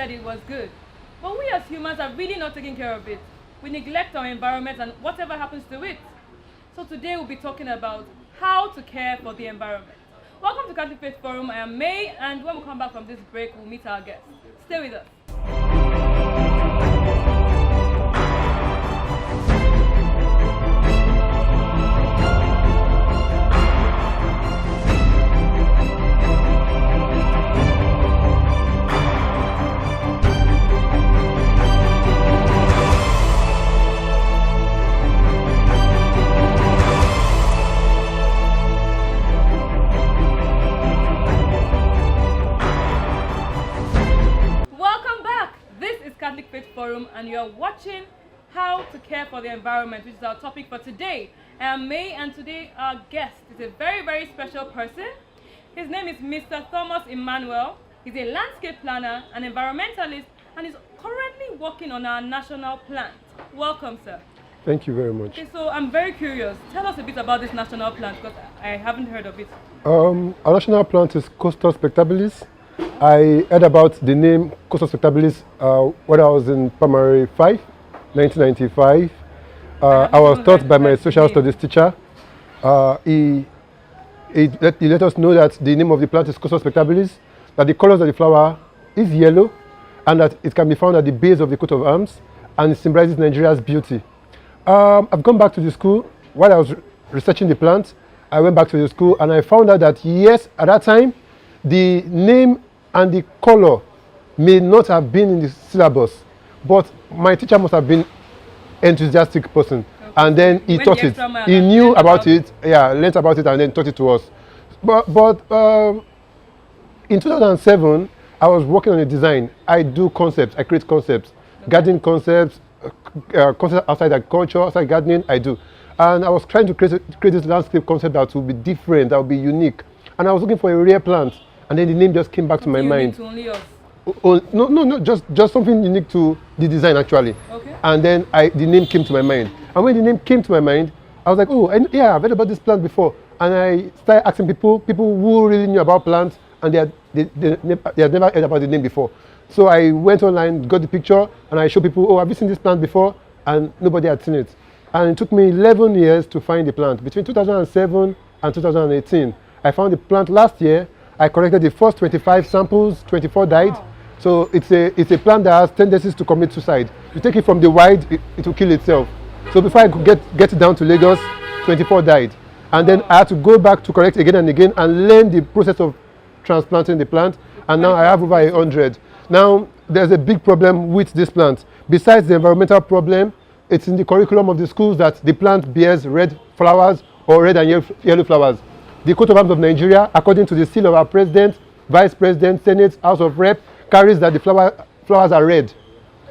said it was good. But we as humans are really not taking care of it. We neglect our environment and whatever happens to it. So today we'll be talking about how to care for the environment. Welcome to Catholic Faith Forum. I am May, and when we come back from this break, we'll meet our guests. Stay with us. Catholic Faith Forum, and you are watching How to Care for the Environment, which is our topic for today. I am May, and today our guest is a very, very special person. His name is Mr. Thomas Emmanuel. He's a landscape planner, an environmentalist, and is currently working on our national plan. Welcome, sir. Thank you very much. Okay, so I'm very curious. Tell us a bit about this national plan, because I haven't heard of it. Our national plan is Costa Spectabilis. I heard about the name Costa Spectabilis when I was in primary 5, 1995. I was taught by my social studies teacher. He let us know that the name of the plant is Costa Spectabilis, that the colors of the flower is yellow, and that it can be found at the base of the coat of arms, and it symbolizes Nigeria's beauty. I've gone back to the school. While I was researching the plant, I went back to the school and I found out that yes, at that time, the name and the color may not have been in the syllabus, but my teacher must have been an enthusiastic person. Okay. And then he taught it. He knew about it, learned about it and then taught it to us. But in 2007, I was working on a design. I do concepts, I create concepts, okay. Gardening concepts, concepts outside agriculture, outside gardening, I do. And I was trying to create this landscape concept that would be different, that would be unique. And I was looking for a rare plant. And then the name just came back to my mind. To only us? No, just something unique to the design actually. Okay. And then the name came to my mind. And when the name came to my mind, I was like, oh, I've heard about this plant before. And I started asking people who really knew about plants, and they had never heard about the name before. So I went online, got the picture, and I showed people, oh, have you seen this plant before? And nobody had seen it. And it took me 11 years to find the plant. Between 2007 and 2018, I found the plant last year. I collected the first 25 samples, 24 died. Wow. So it's a plant that has tendencies to commit suicide. You take it from the wild, it will kill itself. So before I could get it down to Lagos, 24 died. And then I had to go back to collect again and again and learn the process of transplanting the plant. And now I have over 100. Now there's a big problem with this plant. Besides the environmental problem, it's in the curriculum of the schools that the plant bears red flowers or red and yellow flowers. The coat of arms of Nigeria, according to the seal of our president, vice president, senate, house of rep, carries that the flowers are red.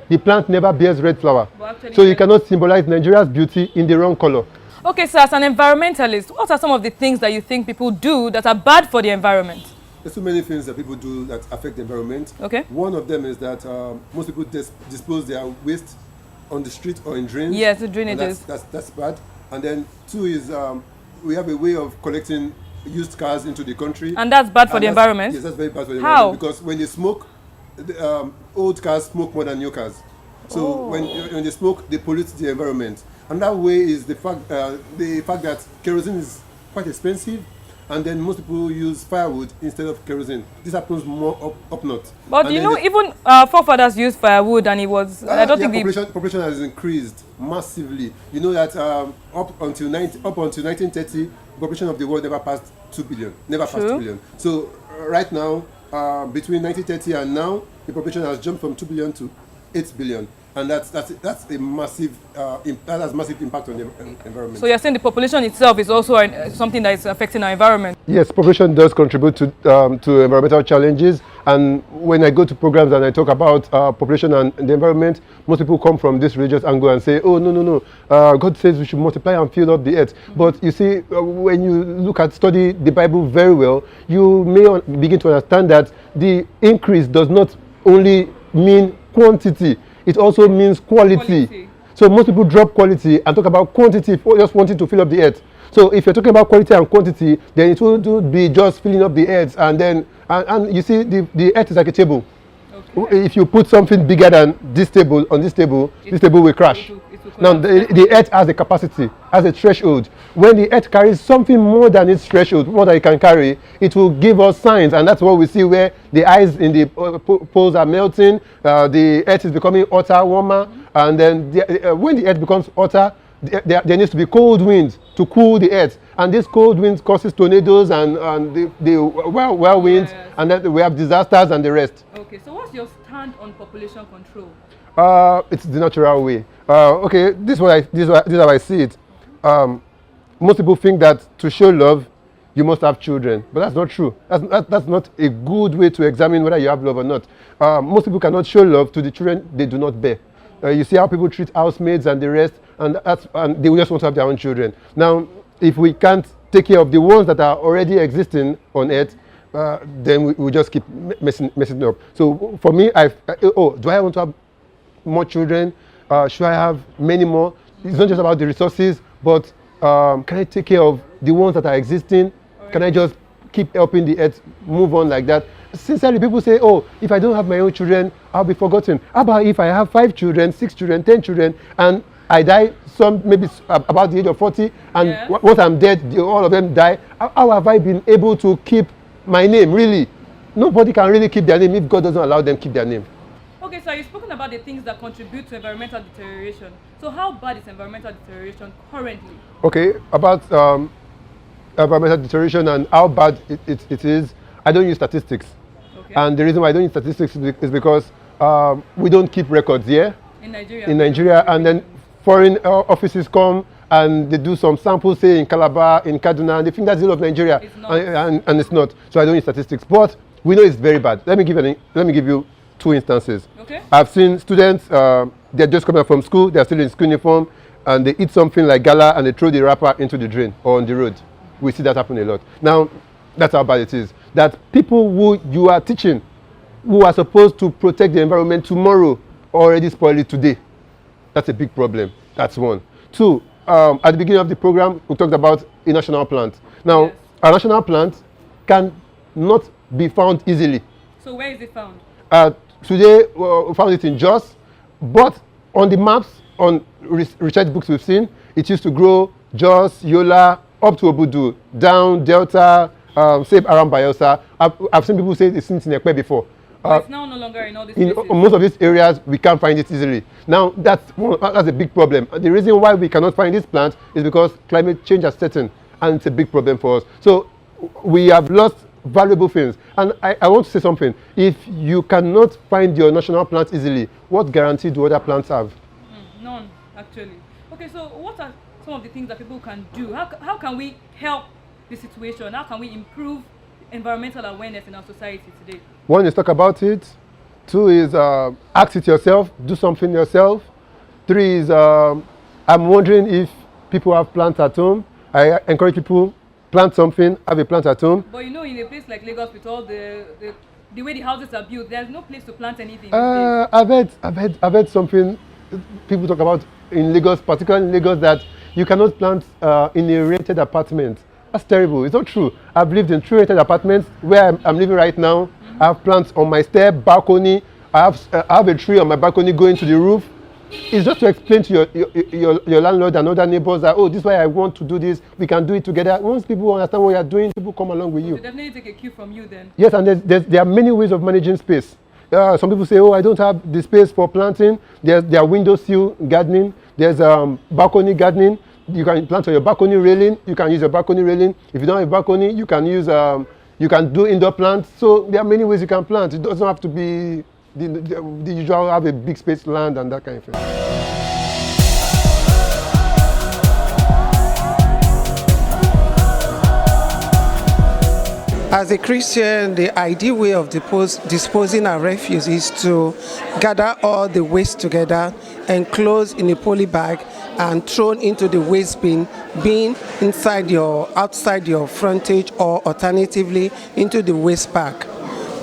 The plant never bears red flower. So you cannot symbolize Nigeria's beauty in the wrong color. Okay, so as an environmentalist, what are some of the things that you think people do that are bad for the environment? There's so many things that people do that affect the environment. Okay. One of them is that most people dispose their waste on the street or in drains. Yes, the drainages. That's bad. And then two is we have a way of collecting used cars into the country. And that's bad for the environment? Yes, that's very bad for the How? environment. Because when they smoke, old cars smoke more than new cars. So when they smoke, they pollute the environment. And that way is the fact that kerosene is quite expensive. And then most people use firewood instead of kerosene. This happens more up north. But and you know, even our forefathers used firewood, and it was. I don't think population has increased massively. You know that up until 1930, the population of the world never passed 2 billion. Never passed 2 billion. So right now, between 1930 and now, the population has jumped from 2 billion to 8 billion. And that's a massive that has massive impact on the environment. So you're saying the population itself is also something that is affecting our environment? Yes, population does contribute to environmental challenges. And when I go to programs and I talk about population and the environment, most people come from this religious angle and say, oh, no, God says we should multiply and fill up the earth. But you see, when you study the Bible very well, you may begin to understand that the increase does not only mean quantity, it also means quality. So most people drop quality and talk about quantity for just wanting to fill up the earth. So if you're talking about quality and quantity, then it wouldn't be just filling up the earth and then and you see the earth is like a table. Okay. If you put something bigger than this table on this table will crash. It will Now, collapse. the earth has a capacity, has a threshold. When the earth carries something more than its threshold, more than it can carry, it will give us signs. And that's what we see where the ice in the poles are melting, the earth is becoming hotter, warmer. And then when the earth becomes hotter, there needs to be cold winds to cool the earth. And this cold winds causes tornadoes and the whirlwinds, Yes. and then we have disasters and the rest. Okay, so what's your stand on population control? It's the natural way. Okay, this is how I see it. Most people think that to show love, you must have children, but that's not true. That's not a good way to examine whether you have love or not. Most people cannot show love to the children they do not bear. You see how people treat housemaids and the rest, and they just want to have their own children. Now, if we can't take care of the ones that are already existing on earth, then we just keep messing it up. So for me, do I want to have more children? Should I have many more? It's not just about the resources, but can I take care of the ones that are existing? Can I just keep helping the earth move on like that? Sincerely, people say, oh, if I don't have my own children, I'll be forgotten. How about if I have 5 children, 6 children, 10 children, and I die maybe about the age of 40, and Yeah. once I'm dead, all of them die? How have I been able to keep my name, really? Nobody can really keep their name if God doesn't allow them to keep their name. Okay, so you've spoken about the things that contribute to environmental deterioration. So how bad is environmental deterioration currently? Okay, about environmental deterioration and how bad it is, I don't use statistics. Okay. And the reason why I don't use statistics is because we don't keep records here in Nigeria. in Nigeria, and then foreign offices come and they do some samples, say in Calabar, in Kaduna, and they think that's the whole of Nigeria. It's not. And it's not. So I don't use statistics. But we know it's very bad. Let me give you 2 instances. Okay. I've seen students, they're just coming out from school, they're still in school uniform, and they eat something like gala and they throw the wrapper into the drain or on the road. We see that happen a lot. Now, that's how bad it is. That people who you are teaching, who are supposed to protect the environment tomorrow, already spoil it today. That's a big problem. That's one. 2, at the beginning of the program, we talked about a national plant. Now, Yes. a national plant can not be found easily. So where is it found? Today, we found it in Jos, but on the maps, on research books we've seen, it used to grow Jos, Yola, up to Obudu, down Delta, say around Bayelsa. I've seen people say it's in Ekpe before. But it's now no longer in all these In places. most of these areas, we can't find it easily. Now, that's a big problem. The reason why we cannot find this plant is because climate change has set in, and it's a big problem for us. So we have lost valuable things. And I want to say something. If you cannot find your national plant easily, what guarantee do other plants have? None, actually. Okay, so what are some of the things that people can do? How can we help the situation? How can we improve environmental awareness in our society today? 1 is talk about it. 2 is ask it yourself, do something yourself. 3 is I'm wondering if people have plants at home. I encourage people, plant something, have a plant at home. But in a place like Lagos with all the way the houses are built, there's no place to plant anything these days. I've heard something people talk about in Lagos, particularly in Lagos, that you cannot plant in a rented apartment. That's terrible. It's not true. I've lived in 3 rented apartments where I'm living right now. I have plants on my step, balcony. I have a tree on my balcony going to the roof. It's just to explain to your landlord and other neighbors that, oh, this is why I want to do this. We can do it together. Once people understand what you are doing, people come along with you. They definitely take a cue from you then. Yes, and there are many ways of managing space. Some people say, oh, I don't have the space for planting. There are windowsill gardening. There's balcony gardening. You can plant on your balcony railing. You can use your balcony railing. If you don't have a balcony, you can use you can do indoor plants. So there are many ways you can plant. It doesn't have to be the usual have a big space land and that kind of thing. As a Christian, the ideal way of disposing our refuse is to gather all the waste together, enclosed in a poly bag, and thrown into the waste bin, being outside your frontage, or alternatively into the waste bag,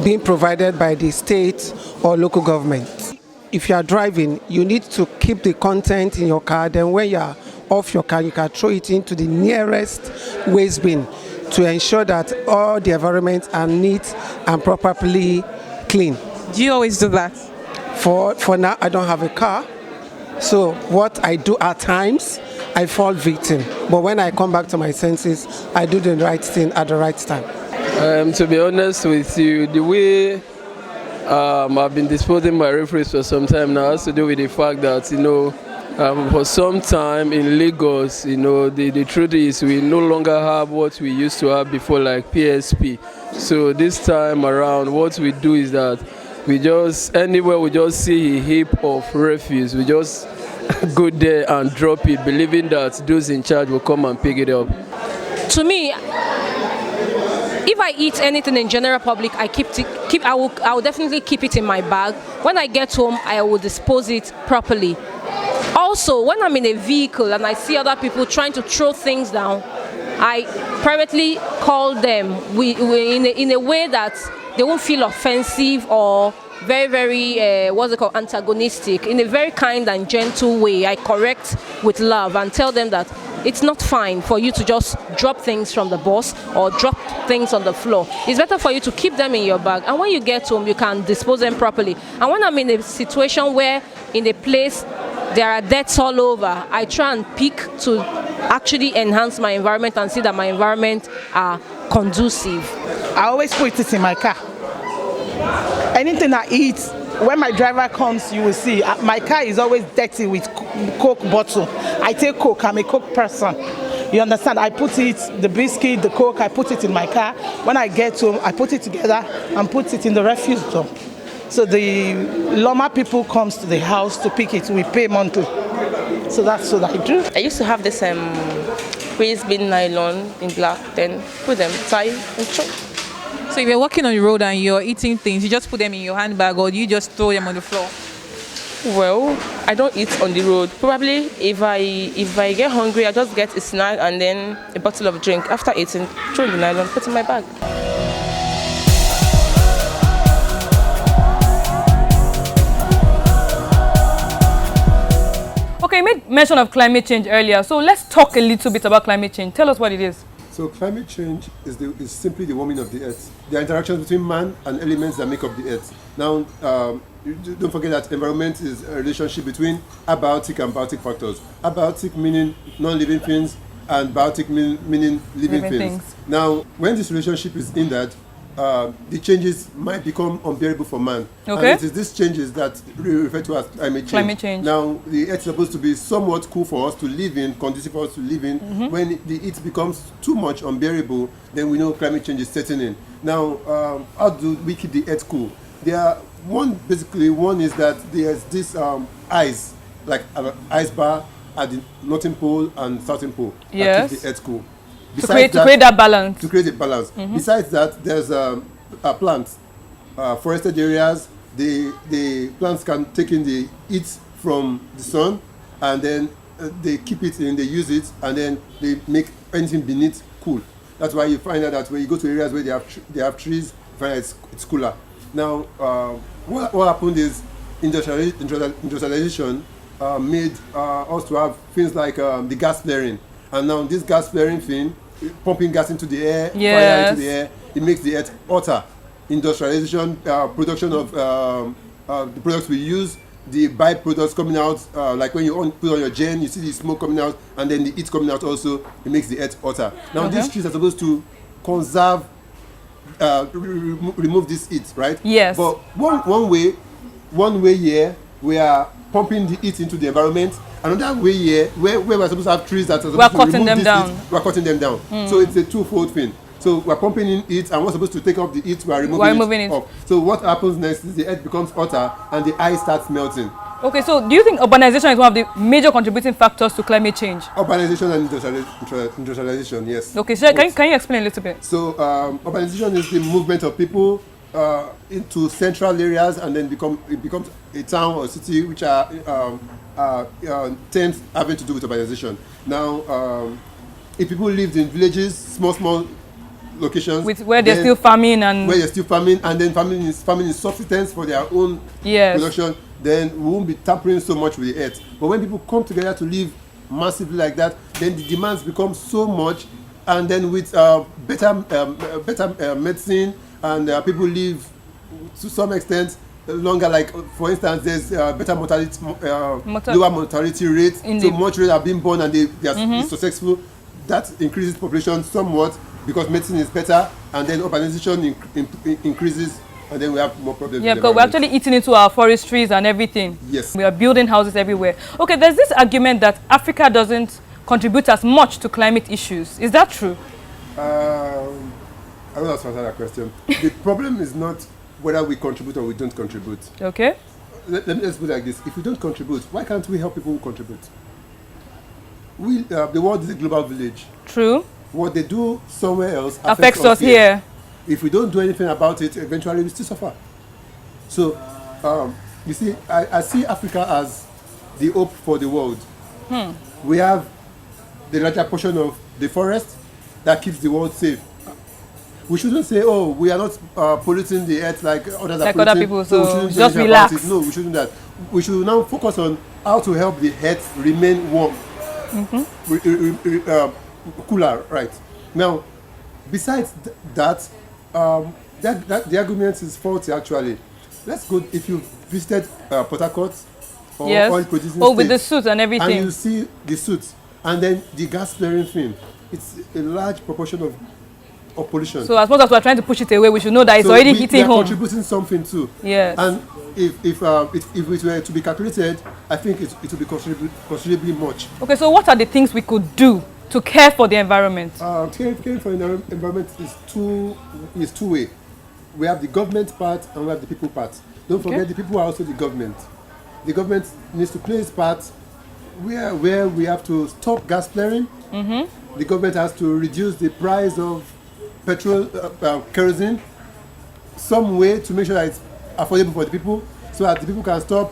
being provided by the state or local government. If you are driving, you need to keep the content in your car. Then when you are off your car, you can throw it into the nearest waste bin to ensure that all the environments are neat and properly clean. Do you always do that? For now, I don't have a car. So what I do at times, I fall victim. But when I come back to my senses, I do the right thing at the right time. To be honest with you, the way I've been disposing my refuse for some time now has to do with the fact that, for some time in Lagos, the truth is we no longer have what we used to have before, like PSP. So this time around, what we do is that anywhere we just see a heap of refuse, we just go there and drop it, believing that those in charge will come and pick it up. To me, if I eat anything in general public, I will definitely keep it in my bag. When I get home, I will dispose it properly. Also, when I'm in a vehicle and I see other people trying to throw things down, I privately call them in a way that they won't feel offensive or very, very, antagonistic. In a very kind and gentle way, I correct with love and tell them that it's not fine for you to just drop things from the bus or drop things on the floor. It's better for you to keep them in your bag, and when you get home, you can dispose them properly. And when I'm in a situation where in a place there are deaths all over, I try and pick to actually enhance my environment and see that my environment are conducive. I always put it in my car. Anything I eat, when my driver comes, you will see my car is always dirty with Coke bottle. I take Coke, I'm a Coke person. You understand? I put it, the biscuit, the Coke, I put it in my car. When I get home, I put it together and put it in the refuse dump. So the Loma people comes to the house to pick it. We pay monthly. So that's what I do. I used to have this waste bin nylon in black, then put them, tie and throw. So if you're walking on the road and you're eating things, you just put them in your handbag or you just throw them on the floor? Well, I don't eat on the road. Probably if I get hungry, I just get a snack and then a bottle of drink. After eating, throw in the nylon, put in my bag. Okay, you made mention of climate change earlier, so let's talk a little bit about climate change. Tell us what it is. So climate change is simply the warming of the earth. The interactions between man and elements that make up the earth. Now, don't forget that environment is a relationship between abiotic and biotic factors. Abiotic meaning non-living things and biotic meaning living things. Now, when this relationship is in that, the changes might become unbearable for man. Okay. And it is these changes that we refer to as climate change. Now, the earth is supposed to be somewhat cool for us to live in, conducive for us to live in. Mm-hmm. When the heat becomes too much unbearable, then we know climate change is setting in. Now, how do we keep the earth cool? One is that there's this ice, like an ice bar at the northern pole and southern pole, that keeps the earth cool. To create that balance. To create a balance. Mm-hmm. Besides that, there's plants, forested areas. The plants can take in the heat from the sun, and then they keep it in, they use it, and then they make anything beneath cool. That's why you find out that when you go to areas where they have trees, you find out it's cooler. Now, what happened is industrialization made us to have things like the gas flaring. And now this gas flaring thing, pumping gas into the air, fire into the air, it makes the earth hotter. Industrialization, production of the products we use, the byproducts coming out, like when you put on your gen, you see the smoke coming out, and then the heat coming out also, it makes the earth hotter. Now these trees are supposed to conserve, remove this heat, right? Yes. But one way here, we are pumping the heat into the environment. Another way here, where we're supposed to have trees that are supposed to remove this heat, we're cutting them down. So it's a twofold thing. So we're pumping in heat, and we're supposed to take off the heat, we're removing it off. So what happens next is the earth becomes hotter and the ice starts melting. Okay, so do you think urbanization is one of the major contributing factors to climate change? Urbanization and industrialization, yes. Okay, so can you explain a little bit? So urbanization is the movement of people into central areas, and then it becomes a town or city, which are terms having to do with urbanization. Now, if people lived in villages, small locations, where they're still farming, and then farming is subsistence for their own production, then we won't be tampering so much with the earth. But when people come together to live massively like that, then the demands become so much, and then with better medicine, and people live to some extent longer. Like for instance, there's better mortality, lower mortality rates. So much rate are being born and they are successful. That increases population somewhat because medicine is better, and then urbanization increases, and then we have more problems. Yeah, because we're actually eating into our forestries and everything. Yes. We are building houses everywhere. Okay, there's this argument that Africa doesn't contribute as much to climate issues. Is that true? I don't know how to answer that question. The problem is not whether we contribute or we don't contribute. Okay. Let me just put it like this. If we don't contribute, why can't we help people who contribute? The world is a global village. True. What they do somewhere else affects us here. If we don't do anything about it, eventually we still suffer. So, you see, I see Africa as the hope for the world. We have the larger portion of the forest that keeps the world safe. We shouldn't say, oh, we are not polluting the earth like others are polluting. Other people, so we shouldn't just relax. No, we shouldn't do that. We should now focus on how to help the earth remain warm. Cooler, right? Now, besides that, the argument is faulty actually. Let's go, if you visited Port Harcourt or oil producing with the suits and everything. And you see the suits and then the gas flaring thing, it's a large proportion of pollution. So as much as we're trying to push it away, we should know that it's already hitting home. Contributing something too. Yes. And if it were to be calculated, I think it would be considerably much. Okay, so what are the things we could do to care for the environment? Caring for the environment is two-way. We have the government part and we have the people part. Don't forget the people are also the government. The government needs to play its part where we have to stop gas flaring. The government has to reduce the price of petrol, kerosene, some way to make sure that it's affordable for the people, so that the people can stop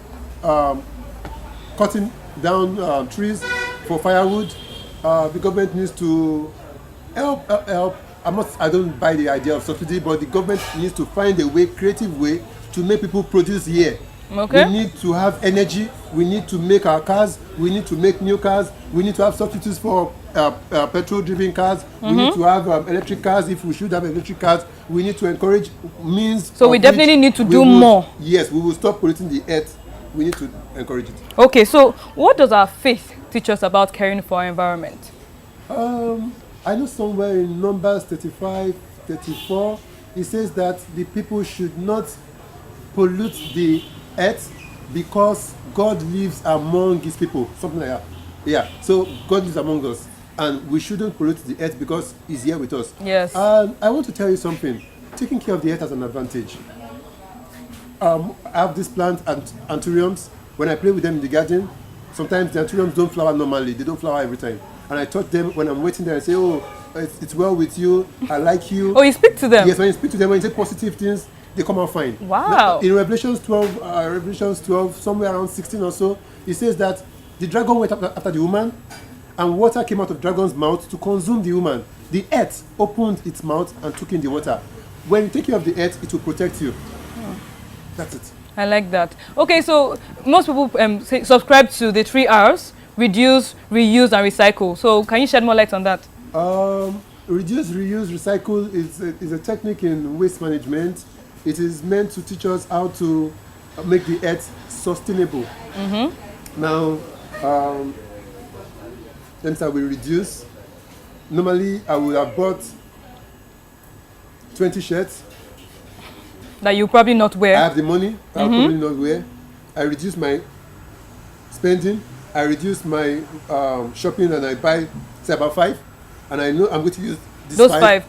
cutting down trees for firewood. The government needs to help. I don't buy the idea of subsidy, but the government needs to find a way, creative way, to make people produce here. Okay. We need to have energy. We need to make our cars. We need to make new cars. We need to have substitutes for petrol-driven cars. We need to have electric cars. If we should have electric cars, we need to encourage means. So we definitely need to do more. Yes, we will stop polluting the earth. We need to encourage it. Okay, so what does our faith teach us about caring for our environment? I know somewhere in Numbers 35, 34, it says that the people should not pollute the earth because God lives among his people, something like that. Yeah, so God lives among us and we shouldn't pollute the earth because he's here with us. Yes. And I want to tell you something. Taking care of the earth has an advantage. I have this plant and anthuriums. When I play with them in the garden, sometimes the anthuriums don't flower normally. They don't flower every time. And I touch them when I'm waiting there and say, oh, it's well with you, I like you. Oh, you speak to them? Yes, when you speak to them, when you say positive things, they come out fine. Wow. Now, in Revelations 12, somewhere around 16 or so, it says that the dragon went after the woman, and water came out of the dragon's mouth to consume the woman. The earth opened its mouth and took in the water. When you take care of the earth, it will protect you. That's it. I like that. Okay, so most people subscribe to the 3 R's: reduce, reuse, and recycle. So can you shed more light on that? Reduce, reuse, recycle is a technique in waste management. It is meant to teach us how to make the earth sustainable. Now, let me start with reduce. Normally, I would have bought 20 shirts. That you probably not wear. I have the money, I'll probably not wear. I reduce my spending. I reduce my shopping and I buy, say, about 5. And I know I'm going to use those 5.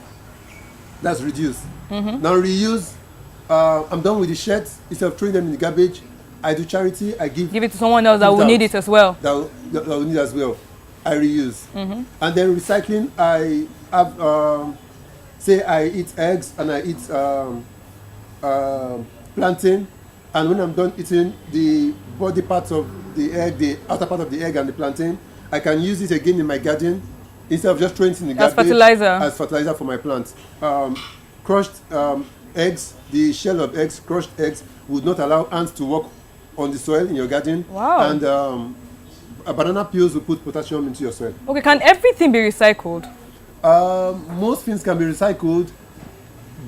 That's reduce. Now reuse, I'm done with the shirts. Instead of throwing them in the garbage, I do charity. I give it to someone else that will need it as well. That will need as well. I reuse. And then recycling, I have, say I eat eggs and I eat plantain. And when I'm done eating the body parts of the egg, the outer part of the egg and the plantain, I can use it again in my garden instead of just throwing it in the garbage. As fertilizer for my plants. Crushed eggs, the shell of eggs, crushed eggs would not allow ants to walk on the soil in your garden. Wow. And banana peels will put potassium into your soil. Okay, can everything be recycled? Most things can be recycled,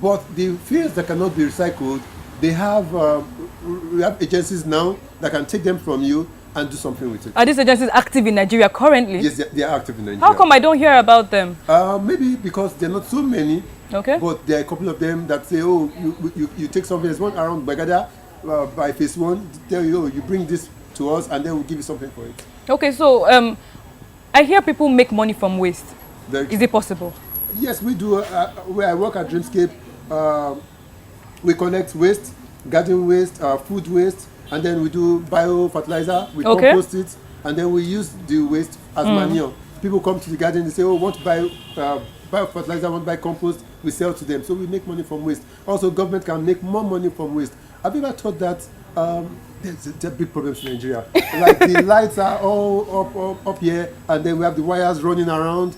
but the things that cannot be recycled, they have we have agencies now that can take them from you and do something with it. Are these agencies active in Nigeria currently? Yes, they are active in Nigeria. How come I don't hear about them? Maybe because there are not so many. Okay. But there are a couple of them that say, oh, you take something. There's one around Bagada by phase 1. Tell you, oh, you bring this to us and then we'll give you something for it. Okay, so I hear people make money from waste. Is it possible? Yes, we do. Where I work at Dreamscape, we collect waste, garden waste, food waste, and then we do bio-fertilizer. We compost it, and then we use the waste as manure. People come to the garden, they say, oh, want to buy bio-fertilizer, want to buy compost, we sell to them. So we make money from waste. Also, government can make more money from waste. Have you ever thought that there are big problems in Nigeria? Like the lights are all up here, and then we have the wires running around.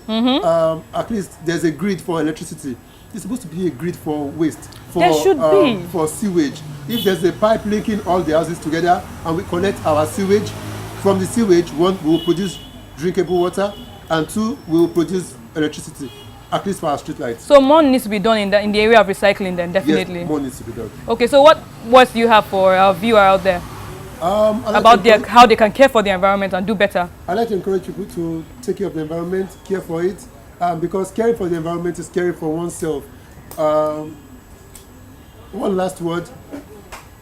At least there's a grid for electricity. There's supposed to be a grid for waste. There should be. For sewage. If there's a pipe linking all the houses together and we collect our sewage, from the sewage, 1, we will produce drinkable water, and 2, we will produce electricity, at least for our street lights. So more needs to be done in the area of recycling then, definitely. Yes, more needs to be done. Okay, so what do you have for our viewer out there about how they can care for the environment and do better? I like to encourage people to take care of the environment, care for it, because caring for the environment is caring for oneself. One last word.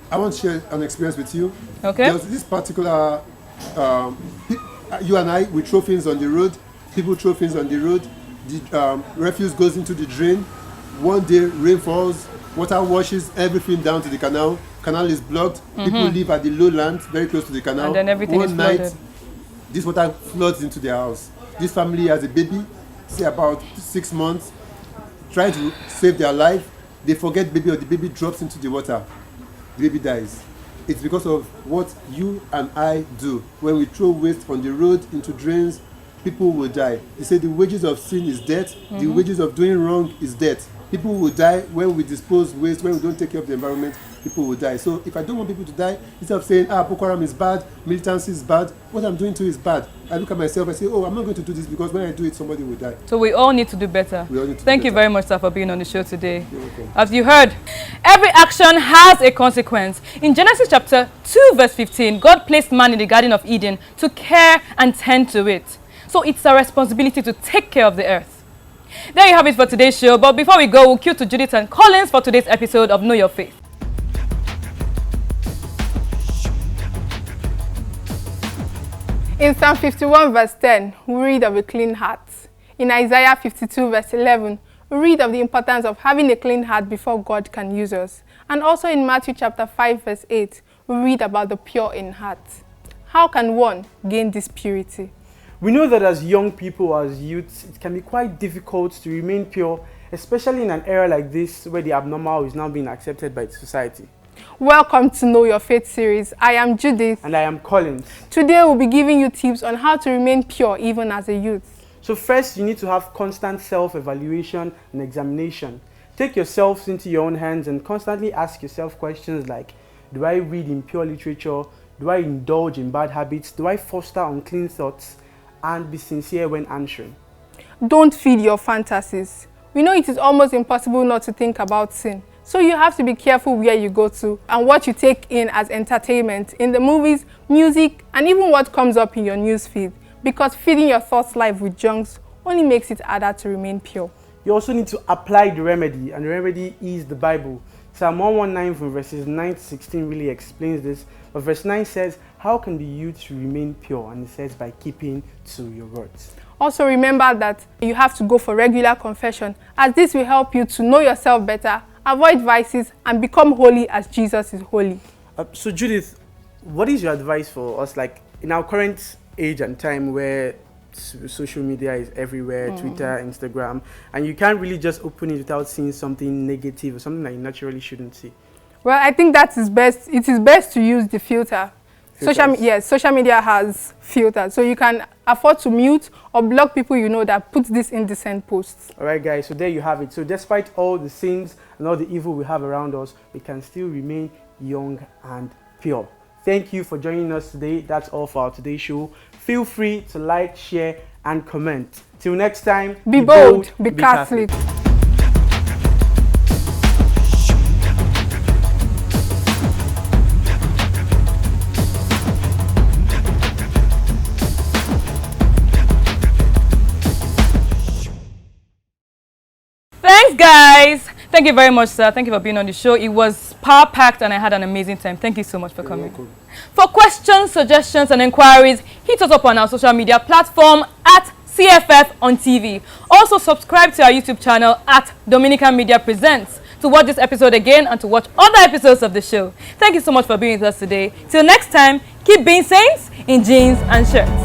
I want to share an experience with you. Okay. There's this particular, you and I, we throw things on the road. People throw things on the road. The refuse goes into the drain. One day, rain falls, water washes everything down to the canal. Canal is blocked. People live at the lowlands, very close to the canal. And then everything is flooded. One night, this water floods into their house. This family has a baby, say about 6 months, trying to save their life. They forget baby, or the baby drops into the water. The baby dies. It's because of what you and I do. When we throw waste on the road, into drains, people will die. They say the wages of sin is death. The wages of doing wrong is death. People will die when we dispose waste, when we don't take care of the environment, people will die. So if I don't want people to die, instead of saying, Boko Haram is bad, militancy is bad, what I'm doing too is bad. I look at myself and say, oh, I'm not going to do this because when I do it, somebody will die. So we all need to do better. We all need to Thank do you better. very much, sir, for being on the show today. You're welcome. As you heard, every action has a consequence. In Genesis chapter 2, verse 15, God placed man in the Garden of Eden to care and tend to it. So it's our responsibility to take care of the earth. There you have it for today's show. But before we go, we'll cue to Judith and Collins for today's episode of Know Your Faith. In Psalm 51 verse 10, we read of a clean heart. In Isaiah 52 verse 11, we read of the importance of having a clean heart before God can use us. And also in Matthew chapter 5 verse 8, we read about the pure in heart. How can one gain this purity? We know that as young people, as youths, it can be quite difficult to remain pure, especially in an era like this where the abnormal is now being accepted by society. Welcome to Know Your Faith series. I am Judith. And I am Collins. Today we'll be giving you tips on how to remain pure even as a youth. So first, you need to have constant self-evaluation and examination. Take yourselves into your own hands and constantly ask yourself questions like, do I read impure literature? Do I indulge in bad habits? Do I foster unclean thoughts? And be sincere when answering. Don't feed your fantasies. We know it is almost impossible not to think about sin. So you have to be careful where you go to and what you take in as entertainment in the movies, music, and even what comes up in your news feed. Because feeding your thoughts live with junks only makes it harder to remain pure. You also need to apply the remedy, and the remedy is the Bible. Psalm 119 from verses 9 to 16 really explains this. But verse 9 says, how can the youth remain pure? And it says, by keeping to your words. Also remember that you have to go for regular confession, as this will help you to know yourself better, avoid vices, and become holy as Jesus is holy. So Judith, what is your advice for us, like in our current age and time where social media is everywhere, Twitter, Instagram, and you can't really just open it without seeing something negative or something that you naturally shouldn't see? Well, I think that is best. It is best to use the filter. Social media has filters, so you can afford to mute or block people you know that put these indecent posts. All right, guys, so there you have it. So despite all the sins and all the evil we have around us, we can still remain young and pure. Thank you for joining us today. That's all for our today's show. Feel free to like, share, and comment. Till next time, be bold, be Catholic. Thank you very much, sir. Thank you for being on the show. It was power-packed and I had an amazing time. Thank you so much for coming. Welcome. For questions, suggestions, and inquiries, hit us up on our social media platform at CFF on TV. Also, subscribe to our YouTube channel at Dominican Media Presents to watch this episode again and to watch other episodes of the show. Thank you so much for being with us today. Till next time, keep being saints in jeans and shirts.